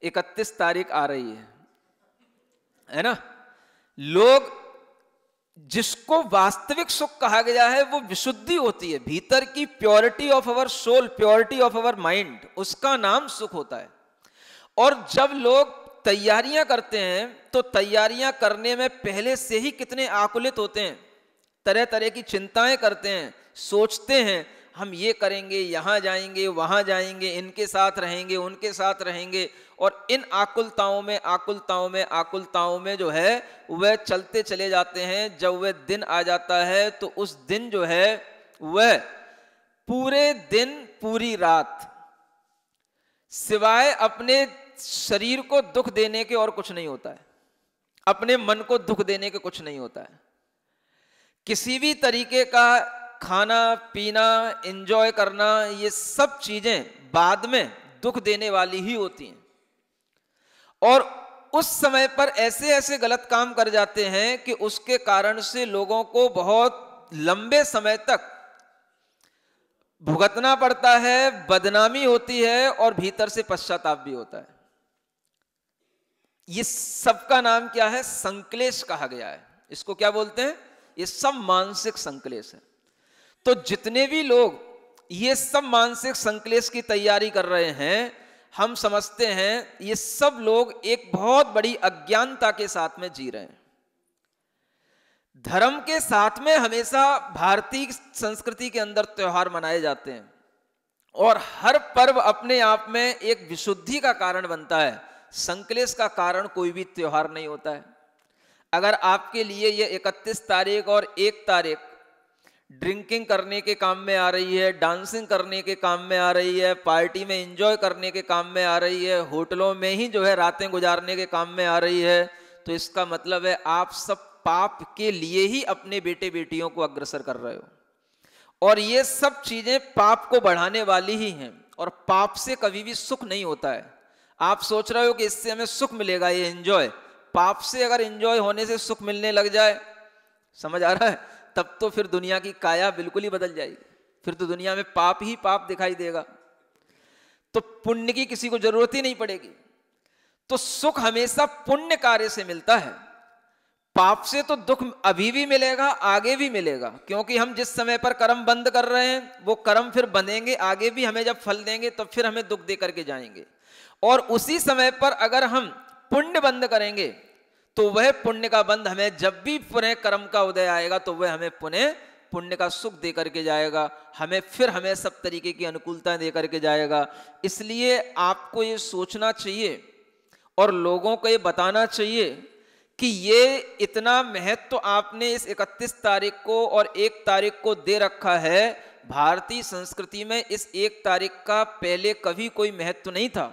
31 तारीख आ रही है ना। लोग, जिसको वास्तविक सुख कहा गया है वो विशुद्धि होती है, भीतर की purity of our soul, purity of our mind, उसका नाम सुख होता है। और जब लोग तैयारियां करते हैं तो तैयारियां करने में पहले से ही कितने आकुलित होते हैं, तरह तरह की चिंताएं करते हैं, सोचते हैं हम ये करेंगे, यहाँ जाएंगे, वहाँ जाएंगे, इनके साथ रहेंगे, उनके साथ रहेंगे, और इन आकुलताओं में जो है वह चलते चले जाते हैं। जब वह दिन आ जाता है तो उस दिन जो है वह पूरे दिन पूरी रात सिवाय अपने शरीर को दुख देने के और कुछ नहीं होता है, अपने मन को दुख देने के कुछ नहीं होता है। किसी भी तरीके का खाना पीना, एंजॉय करना, ये सब चीजें बाद में दुख देने वाली ही होती हैं। और उस समय पर ऐसे ऐसे गलत काम कर जाते हैं कि उसके कारण से लोगों को बहुत लंबे समय तक भुगतना पड़ता है, बदनामी होती है और भीतर से पश्चाताप भी होता है। ये सबका नाम क्या है? संक्लेश कहा गया है। इसको क्या बोलते हैं? ये सब मानसिक संक्लेश है। तो जितने भी लोग ये सब मानसिक संक्लेश की तैयारी कर रहे हैं, हम समझते हैं ये सब लोग एक बहुत बड़ी अज्ञानता के साथ में जी रहे हैं। धर्म के साथ में हमेशा भारतीय संस्कृति के अंदर त्योहार मनाए जाते हैं और हर पर्व अपने आप में एक विशुद्धि का कारण बनता है। संक्लेश का कारण कोई भी त्योहार नहीं होता है। अगर आपके लिए ये 31 तारीख और 1 तारीख ड्रिंकिंग करने के काम में आ रही है, डांसिंग करने के काम में आ रही है, पार्टी में एंजॉय करने के काम में आ रही है, होटलों में ही जो है रातें गुजारने के काम में आ रही है, तो इसका मतलब है आप सब पाप के लिए ही अपने बेटे बेटियों को अग्रसर कर रहे हो। और ये सब चीजें पाप को बढ़ाने वाली ही हैं और पाप से कभी भी सुख नहीं होता है। आप सोच रहे हो कि इससे हमें सुख मिलेगा, ये एंजॉय, पाप से अगर एंजॉय होने से सुख मिलने लग जाए, समझ आ रहा है, तब तो फिर दुनिया की काया बिल्कुल ही बदल जाएगी। फिर तो दुनिया में पाप ही पाप दिखाई देगा, तो पुण्य की किसी को जरूरत ही नहीं पड़ेगी। तो सुख हमेशा पुण्य कार्य से मिलता है। पाप से तो दुख अभी भी मिलेगा, आगे भी मिलेगा, क्योंकि हम जिस समय पर कर्म बंद कर रहे हैं वो कर्म फिर बंधेंगे, आगे भी हमें जब फल देंगे तब फिर हमें दुख दे करके जाएंगे। और उसी समय पर अगर हम पुण्य बंद करेंगे तो वह पुण्य का बंध हमें जब भी पुनः कर्म का उदय आएगा तो वह हमें पुनः पुण्य का सुख दे करके जाएगा, हमें सब तरीके की अनुकूलता दे करके जाएगा। इसलिए आपको ये सोचना चाहिए और लोगों को ये बताना चाहिए कि ये इतना महत्व आपने इस 31 तारीख को और 1 तारीख को दे रखा है। भारतीय संस्कृति में इस 1 तारीख का पहले कभी कोई महत्व नहीं था।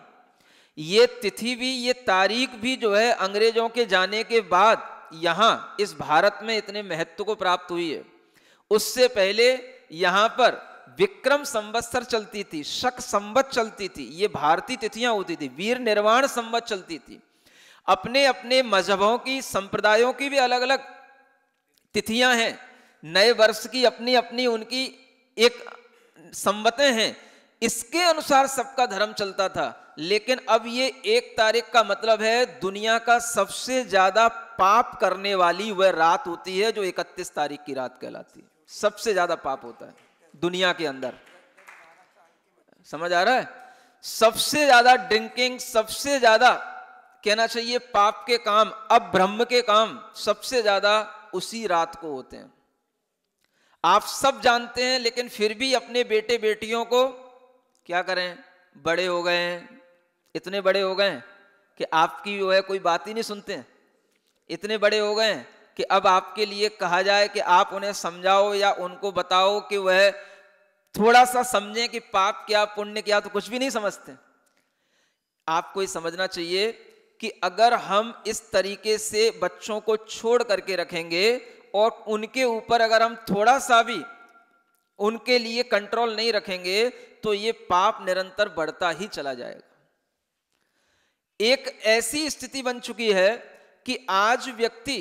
ये तिथि भी, ये तारीख भी जो है अंग्रेजों के जाने के बाद यहाँ इस भारत में इतने महत्व को प्राप्त हुई है। उससे पहले यहाँ पर विक्रम संवत्सर चलती थी, शक संवत चलती थी, ये भारतीय तिथियां होती थी, वीर निर्वाण संवत चलती थी। अपने अपने मजहबों की, संप्रदायों की भी अलग अलग तिथियां हैं, नए वर्ष की अपनी अपनी उनकी एक संवतें हैं, इसके अनुसार सबका धर्म चलता था। लेकिन अब ये 1 तारीख का मतलब है दुनिया का सबसे ज्यादा पाप करने वाली वह रात होती है जो 31 तारीख की रात कहलाती है। सबसे ज्यादा पाप होता है दुनिया के अंदर, समझ आ रहा है? सबसे ज्यादा ड्रिंकिंग, सबसे ज्यादा कहना चाहिए पाप के काम, अब ब्रह्म के काम सबसे ज्यादा उसी रात को होते हैं। आप सब जानते हैं, लेकिन फिर भी अपने बेटे बेटियों को क्या करें, बड़े हो गए हैं, इतने बड़े हो गए कि आपकी जो है कोई बात ही नहीं सुनते हैं। इतने बड़े हो गए कि अब आपके लिए कहा जाए कि आप उन्हें समझाओ या उनको बताओ कि वह थोड़ा सा समझें कि पाप क्या पुण्य क्या, तो कुछ भी नहीं समझते। आपको ये समझना चाहिए कि अगर हम इस तरीके से बच्चों को छोड़ करके रखेंगे और उनके ऊपर अगर हम थोड़ा सा भी उनके लिए कंट्रोल नहीं रखेंगे तो ये पाप निरंतर बढ़ता ही चला जाएगा। एक ऐसी स्थिति बन चुकी है कि आज व्यक्ति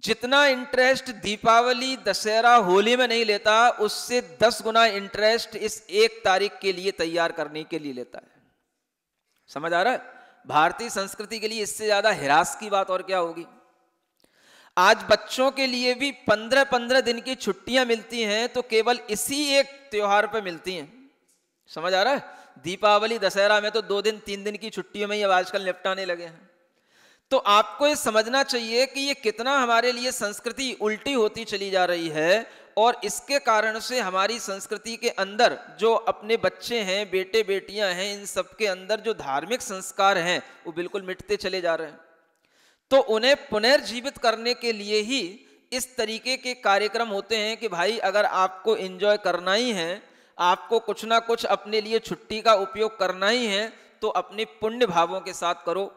जितना इंटरेस्ट दीपावली, दशहरा, होली में नहीं लेता, उससे 10 गुना इंटरेस्ट इस 1 तारीख के लिए तैयार करने के लिए लेता है। समझ आ रहा है? भारतीय संस्कृति के लिए इससे ज्यादा हिरास की बात और क्या होगी। आज बच्चों के लिए भी 15-15 दिन की छुट्टियां मिलती हैं तो केवल इसी एक त्योहार पे मिलती हैं। समझ आ रहा है? दीपावली दशहरा में तो 2 दिन 3 दिन की छुट्टियों में ही अब आजकल निपटाने लगे हैं। तो आपको ये समझना चाहिए कि ये कितना हमारे लिए संस्कृति उल्टी होती चली जा रही है, और इसके कारण से हमारी संस्कृति के अंदर जो अपने बच्चे हैं, बेटे बेटियां हैं, इन सब के अंदर जो धार्मिक संस्कार हैं वो बिल्कुल मिटते चले जा रहे हैं। तो उन्हें पुनर्जीवित करने के लिए ही इस तरीके के कार्यक्रम होते हैं कि भाई अगर आपको एंजॉय करना ही है, आपको कुछ ना कुछ अपने लिए छुट्टी का उपयोग करना ही है, तो अपने पुण्य भावों के साथ करो।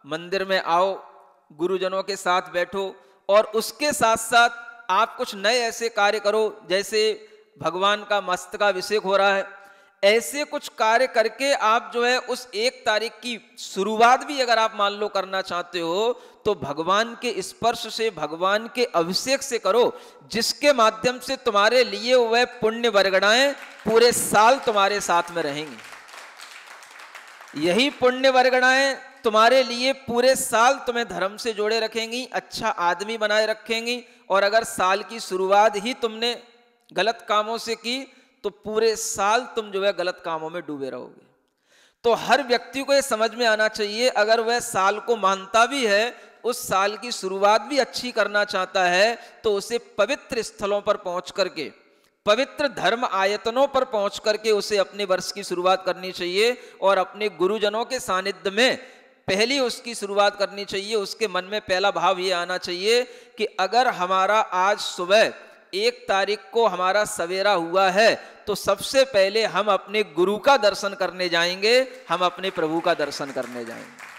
मंदिर में आओ, गुरुजनों के साथ बैठो, और उसके साथ साथ आप कुछ नए ऐसे कार्य करो, जैसे भगवान का मस्तकाभिषेक हो रहा है, ऐसे कुछ कार्य करके आप जो है उस 1 तारीख की शुरुआत भी अगर आप मान लो करना चाहते हो तो भगवान के स्पर्श से, भगवान के अभिषेक से करो, जिसके माध्यम से तुम्हारे लिए वह पुण्य वर्गणाएं पूरे साल तुम्हारे साथ में रहेंगी। यही पुण्य वर्गणाएं तुम्हारे लिए पूरे साल तुम्हें धर्म से जोड़े रखेंगी, अच्छा आदमी बनाए रखेंगी। और अगर साल की शुरुआत ही तुमने गलत कामों से की तो पूरे साल तुम जो है गलत कामों में डूबे रहोगे। तो हर व्यक्ति को यह समझ में आना चाहिए, अगर वह साल को मानता भी है, उस साल की शुरुआत भी अच्छी करना चाहता है, तो उसे पवित्र स्थलों पर पहुंच करके, पवित्र धर्म आयतनों पर पहुंच करके उसे अपने वर्ष की शुरुआत करनी चाहिए, और अपने गुरुजनों के सानिध्य में पहली उसकी शुरुआत करनी चाहिए। उसके मन में पहला भाव ये आना चाहिए कि अगर हमारा आज सुबह 1 तारीख को हमारा सवेरा हुआ है तो सबसे पहले हम अपने गुरु का दर्शन करने जाएंगे, हम अपने प्रभु का दर्शन करने जाएंगे।